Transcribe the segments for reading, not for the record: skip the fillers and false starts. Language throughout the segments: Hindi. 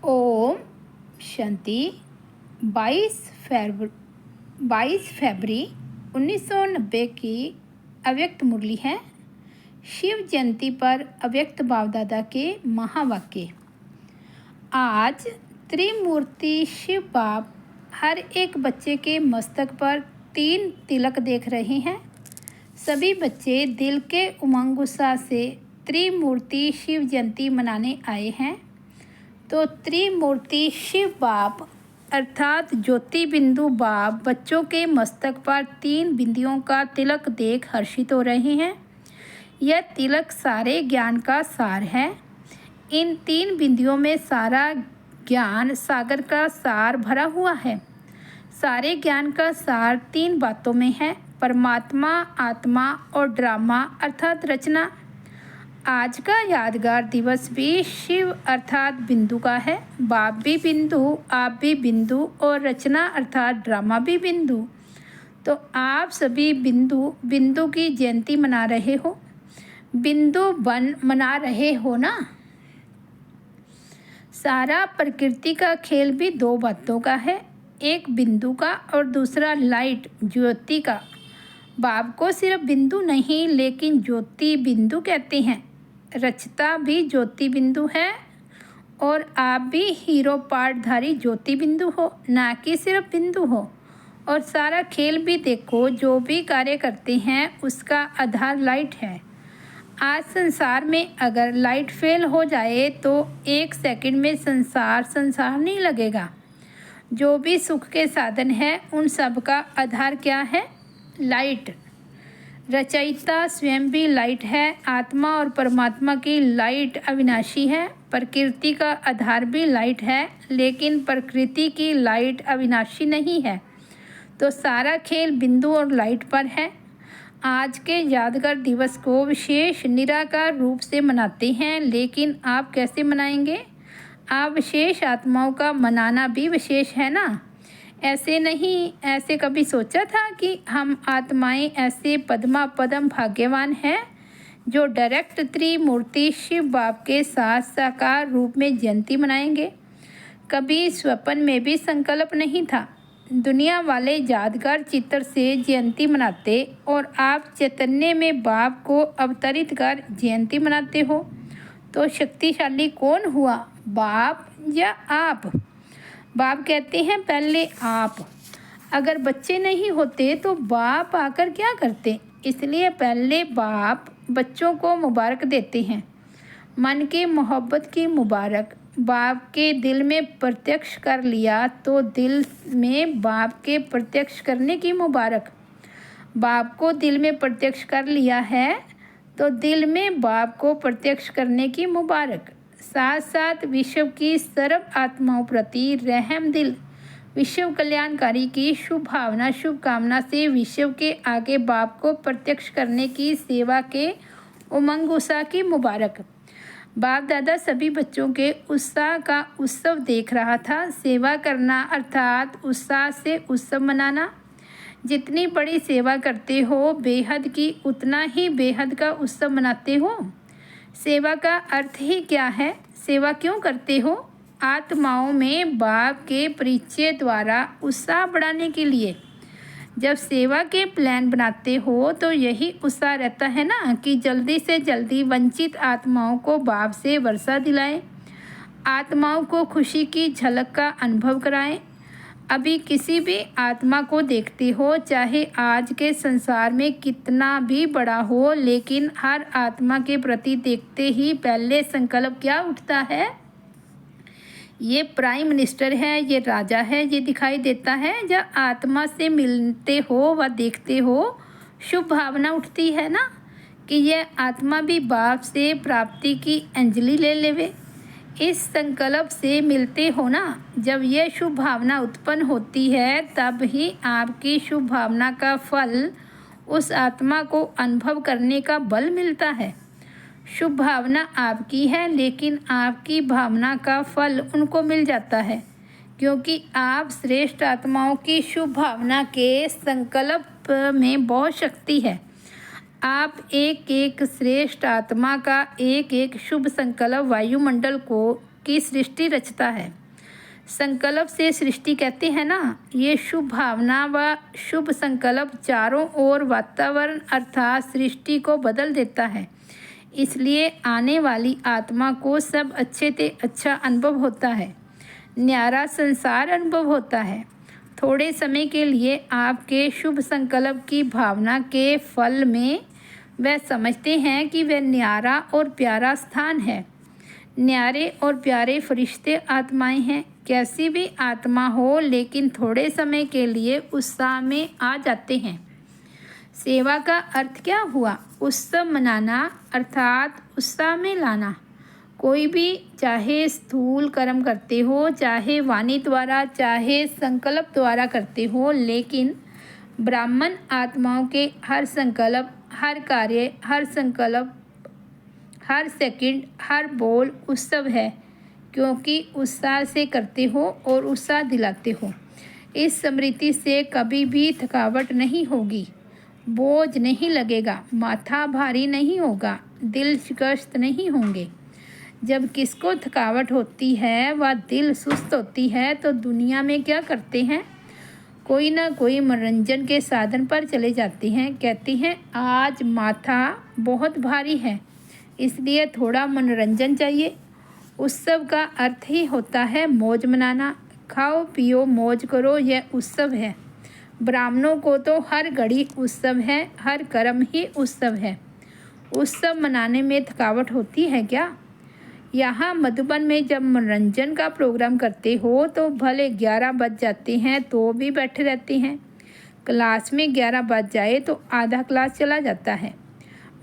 ओम शांति। 22 फरवरी 1990 की अव्यक्त मुरली है। शिव जयंती पर अव्यक्त बाबदादा के महावाक्य। आज त्रिमूर्ति शिव बाप हर एक बच्चे के मस्तक पर 3 तिलक देख रहे हैं। सभी बच्चे दिल के उमंग उत्साह से त्रिमूर्ति शिव जयंती मनाने आए हैं। तो त्रिमूर्ति शिव बाप अर्थात ज्योति बिंदु बाप बच्चों के मस्तक पर 3 बिंदियों का तिलक देख हर्षित हो रहे हैं। यह तिलक सारे ज्ञान का सार है। इन 3 बिंदियों में सारा ज्ञान सागर का सार भरा हुआ है। सारे ज्ञान का सार 3 बातों में है, परमात्मा, आत्मा और ड्रामा अर्थात रचना। आज का यादगार दिवस भी शिव अर्थात बिंदु का है। बाप भी बिंदु, आप भी बिंदु और रचना अर्थात ड्रामा भी बिंदु। तो आप सभी बिंदु की जयंती मना रहे हो, बिंदु बन मना रहे हो ना। सारा प्रकृति का खेल भी 2 बातों का है, एक बिंदु का और दूसरा लाइट ज्योति का। बाप को सिर्फ बिंदु नहीं लेकिन ज्योति बिंदु कहते हैं। रचता भी ज्योति बिंदु है और आप भी हीरो पाठधारी ज्योति बिंदु हो, ना कि सिर्फ बिंदु हो। और सारा खेल भी देखो, जो भी कार्य करते हैं उसका आधार लाइट है। आज संसार में अगर लाइट फेल हो जाए तो 1 सेकंड में संसार नहीं लगेगा। जो भी सुख के साधन है उन सब का आधार क्या है? लाइट। रचयिता स्वयं भी लाइट है। आत्मा और परमात्मा की लाइट अविनाशी है। प्रकृति का आधार भी लाइट है, लेकिन प्रकृति की लाइट अविनाशी नहीं है। तो सारा खेल बिंदु और लाइट पर है। आज के यादगार दिवस को विशेष निराकार रूप से मनाते हैं, लेकिन आप कैसे मनाएंगे? आप विशेष आत्माओं का मनाना भी विशेष है ना। ऐसे नहीं, ऐसे कभी सोचा था कि हम आत्माएं ऐसे पद्म भाग्यवान हैं जो डायरेक्ट त्रिमूर्ति शिव बाप के साथ साकार रूप में जयंती मनाएंगे? कभी स्वप्न में भी संकल्प नहीं था। दुनिया वाले यादगार चित्र से जयंती मनाते और आप चैतन्य में बाप को अवतरित कर जयंती मनाते हो। तो शक्तिशाली कौन हुआ, बाप या आप? बाप कहते हैं पहले आप। अगर बच्चे नहीं होते तो बाप आकर क्या करते? इसलिए पहले बाप बच्चों को मुबारक देते हैं। मन की मोहब्बत की मुबारक। बाप के दिल में प्रत्यक्ष कर लिया तो दिल में बाप के प्रत्यक्ष करने की मुबारक। बाप को दिल में प्रत्यक्ष कर लिया है तो दिल में बाप को प्रत्यक्ष करने की मुबारक। साथ साथ विश्व की सर्व आत्माओं प्रति रहम दिल, विश्व कल्याणकारी की शुभ भावना, शुभकामना से विश्व के आगे बाप को प्रत्यक्ष करने की सेवा के उमंग उत्साह की मुबारक। बाप दादा सभी बच्चों के उत्साह का उत्सव देख रहा था। सेवा करना अर्थात उत्साह से उत्सव मनाना। जितनी बड़ी सेवा करते हो बेहद की, उतना ही बेहद का उत्सव मनाते हो। सेवा का अर्थ ही क्या है? सेवा क्यों करते हो? आत्माओं में बाप के परिचय द्वारा उत्साह बढ़ाने के लिए। जब सेवा के प्लान बनाते हो तो यही उत्साह रहता है ना कि जल्दी से जल्दी वंचित आत्माओं को बाप से वर्षा दिलाएं, आत्माओं को खुशी की झलक का अनुभव कराएं। अभी किसी भी आत्मा को देखते हो, चाहे आज के संसार में कितना भी बड़ा हो, लेकिन हर आत्मा के प्रति देखते ही पहले संकल्प क्या उठता है? ये प्राइम मिनिस्टर है, ये राजा है, ये दिखाई देता है। जब आत्मा से मिलते हो व देखते हो, शुभ भावना उठती है ना कि यह आत्मा भी बाप से प्राप्ति की अंजलि ले लेवे। इस संकल्प से मिलते हो ना, जब यह शुभ भावना उत्पन्न होती है तब ही आपकी शुभ भावना का फल उस आत्मा को अनुभव करने का बल मिलता है। शुभ भावना आपकी है, लेकिन आपकी भावना का फल उनको मिल जाता है, क्योंकि आप श्रेष्ठ आत्माओं की शुभ भावना के संकल्प में बहुत शक्ति है। आप एक एक श्रेष्ठ आत्मा का एक एक शुभ संकल्प वायुमंडल को की सृष्टि रचता है। संकल्प से सृष्टि कहते हैं ना। ये शुभ भावना व शुभ संकल्प चारों ओर वातावरण अर्थात सृष्टि को बदल देता है। इसलिए आने वाली आत्मा को सब अच्छे से अच्छा अनुभव होता है, न्यारा संसार अनुभव होता है। थोड़े समय के लिए आपके शुभ संकल्प की भावना के फल में वह समझते हैं कि वह न्यारा और प्यारा स्थान है। न्यारे और प्यारे फरिश्ते आत्माएं हैं। कैसी भी आत्मा हो लेकिन थोड़े समय के लिए उत्साह में आ जाते हैं। सेवा का अर्थ क्या हुआ? उत्सव मनाना अर्थात उत्साह में लाना। कोई भी चाहे स्थूल कर्म करते हो, चाहे वाणी द्वारा, चाहे संकल्प द्वारा करते हो, लेकिन ब्राह्मण आत्माओं के हर संकल्प, हर कार्य, हर संकल्प, हर सेकंड, हर बोल उत्सव है, क्योंकि उत्साह से करते हो और उत्साह दिलाते हो। इस स्मृति से कभी भी थकावट नहीं होगी, बोझ नहीं लगेगा, माथा भारी नहीं होगा, दिल शिकस्त नहीं होंगे। जब किसको थकावट होती है व दिल सुस्त होती है तो दुनिया में क्या करते हैं? कोई ना कोई मनोरंजन के साधन पर चले जाते हैं। कहते हैं आज माथा बहुत भारी है, इसलिए थोड़ा मनोरंजन चाहिए। उत्सव का अर्थ ही होता है मौज मनाना। खाओ पियो मौज करो, यह उत्सव है। ब्राह्मणों को तो हर घड़ी उत्सव है, हर कर्म ही उत्सव है। उत्सव मनाने में थकावट होती है क्या? यहाँ मधुबन में जब मनोरंजन का प्रोग्राम करते हो तो भले 11 बज जाते हैं तो भी बैठे रहते हैं। क्लास में 11 बज जाए तो आधा क्लास चला जाता है।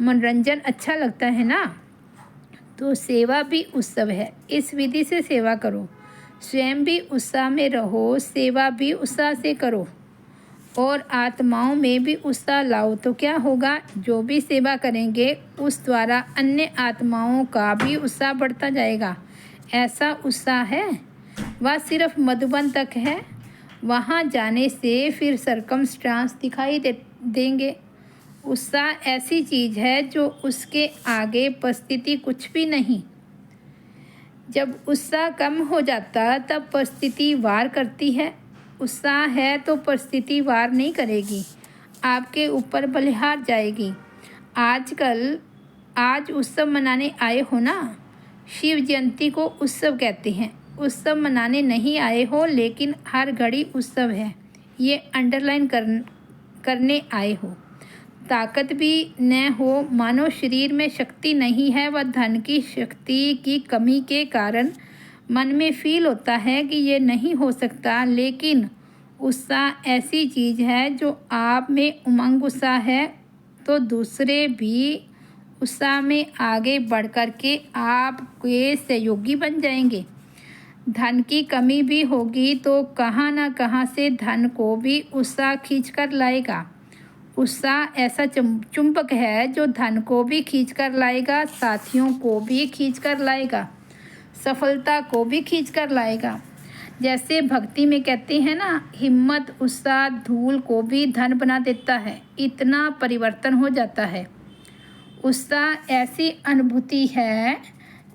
मनोरंजन अच्छा लगता है ना। तो सेवा भी उत्सव है। इस विधि से सेवा करो, स्वयं भी उत्साह में रहो, सेवा भी उत्साह से करो और आत्माओं में भी उत्साह लाओ। तो क्या होगा? जो भी सेवा करेंगे उस द्वारा अन्य आत्माओं का भी उत्साह बढ़ता जाएगा। ऐसा उत्साह है वह सिर्फ मधुबन तक है। वहाँ जाने से फिर सर्कमस्टांस दिखाई देंगे। उत्साह ऐसी चीज़ है जो उसके आगे परिस्थिति कुछ भी नहीं। जब उत्साह कम हो जाता तब परिस्थिति वार करती है। उत्साह है तो परिस्थिति वार नहीं करेगी, आपके ऊपर बलिहार जाएगी। आज उत्सव मनाने आए हो ना। शिव जयंती को उत्सव कहते हैं। उत्सव मनाने नहीं आए हो लेकिन हर घड़ी उत्सव है, ये अंडरलाइन करने आए हो। ताकत भी न हो, मानो शरीर में शक्ति नहीं है व धन की शक्ति की कमी के कारण मन में फील होता है कि ये नहीं हो सकता। लेकिन उत्साह ऐसी चीज़ है जो आप में उमंग उत्साह है तो दूसरे भी उत्साह में आगे बढ़ कर के आपके सहयोगी बन जाएंगे। धन की कमी भी होगी तो कहाँ ना कहाँ से धन को भी उत्साह खींच कर लाएगा। उत्साह ऐसा चुंबक है जो धन को भी खींच कर लाएगा, साथियों को भी खींच कर लाएगा, सफलता को भी खींच कर लाएगा। जैसे भक्ति में कहते हैं ना, हिम्मत उत्साह धूल को भी धन बना देता है। इतना परिवर्तन हो जाता है। उत्साह ऐसी अनुभूति है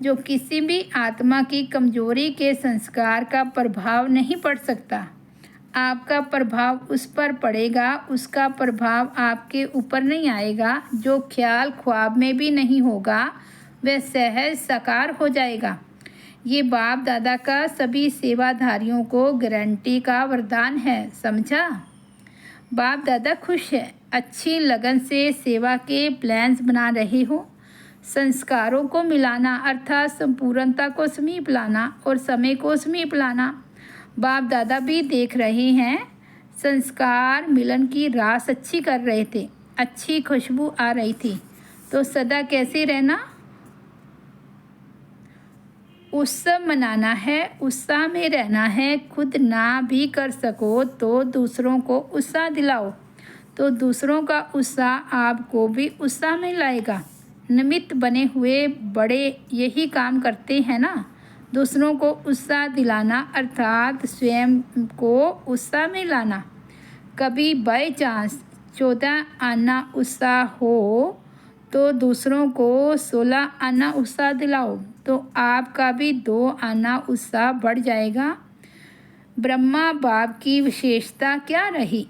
जो किसी भी आत्मा की कमजोरी के संस्कार का प्रभाव नहीं पड़ सकता। आपका प्रभाव उस पर पड़ेगा, उसका प्रभाव आपके ऊपर नहीं आएगा। जो ख्याल ख्वाब में भी नहीं होगा वह सहज साकार हो जाएगा। ये बाप दादा का सभी सेवाधारियों को गारंटी का वरदान है, समझा? बाप दादा खुश है, अच्छी लगन से सेवा के प्लान्स बना रहे हो। संस्कारों को मिलाना अर्थात संपूर्णता को समीप लाना और समय को समीप लाना। बाप दादा भी देख रहे हैं। संस्कार मिलन की रास अच्छी कर रहे थे, अच्छी खुशबू आ रही थी। तो सदा कैसे रहना? उत्सव मनाना है, उत्साह में रहना है। खुद ना भी कर सको तो दूसरों को उत्साह दिलाओ, तो दूसरों का उत्साह आपको भी उत्साह में लाएगा। निमित्त बने हुए बड़े यही काम करते हैं ना, दूसरों को उत्साह दिलाना अर्थात स्वयं को उत्साह में लाना। कभी बाय चांस 14 आना उत्साह हो तो दूसरों को 16 आना उत्साह दिलाओ तो आपका भी 2 आना उत्साह बढ़ जाएगा। ब्रह्मा बाप की विशेषता क्या रही?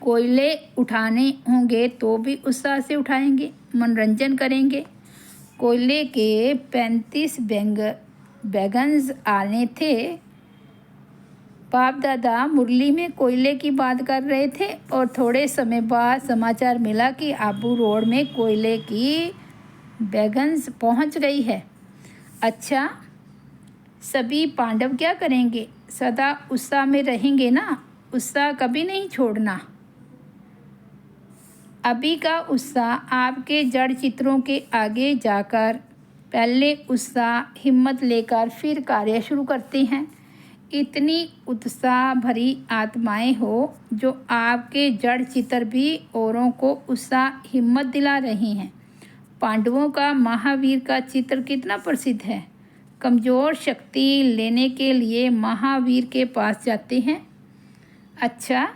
कोयले उठाने होंगे तो भी उत्साह से उठाएंगे, मनोरंजन करेंगे। कोयले के 35 बैगन्स आने थे। बाप दादा मुरली में कोयले की बात कर रहे थे और थोड़े समय बाद समाचार मिला कि आबू रोड में कोयले की बैगन्स पहुंच गई है। अच्छा, सभी पांडव क्या करेंगे? सदा उत्साह में रहेंगे ना, उत्साह कभी नहीं छोड़ना। अभी का उत्साह आपके जड़ चित्रों के आगे जाकर पहले उत्साह हिम्मत लेकर फिर कार्य शुरू करते हैं। इतनी उत्साह भरी आत्माएं हो जो आपके जड़ चित्र भी औरों को उत्साह हिम्मत दिला रही हैं। पांडवों का महावीर का चित्र कितना प्रसिद्ध है। कमज़ोर शक्ति लेने के लिए महावीर के पास जाते हैं। अच्छा,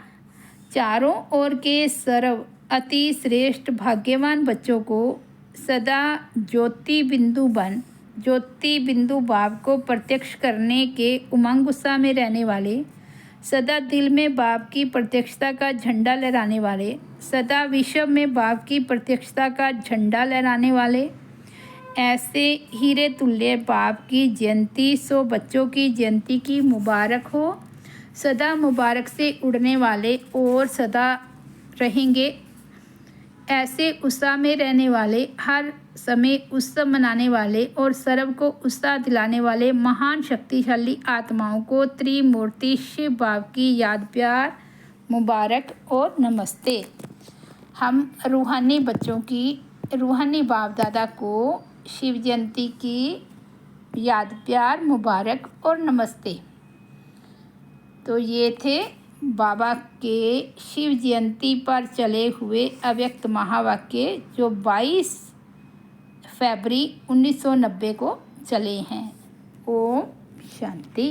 चारों ओर के सर्व अति श्रेष्ठ भाग्यवान बच्चों को सदा ज्योति बिंदु बाप को प्रत्यक्ष करने के उमंग उत्साह में रहने वाले, सदा दिल में बाप की प्रत्यक्षता का झंडा लहराने वाले, सदा विश्व में बाप की प्रत्यक्षता का झंडा लहराने वाले, ऐसे हीरे तुल्य बाप की जयंती 100 बच्चों की जयंती की मुबारक हो। सदा मुबारक से उड़ने वाले और सदा रहेंगे। ऐसे उत्साह में रहने वाले, हर समय उत्सव मनाने वाले और सर्व को उत्साह दिलाने वाले महान शक्तिशाली आत्माओं को त्रिमूर्ति शिव बाप की याद, प्यार, मुबारक और नमस्ते। हम रूहानी बच्चों की, रूहानी बाप दादा को शिव जयंती की याद, प्यार, मुबारक और नमस्ते। तो ये थे बाबा के शिव जयंती पर चले हुए अव्यक्त महावाक्य जो 22 फरवरी 1990 को चले हैं। ओम शांति।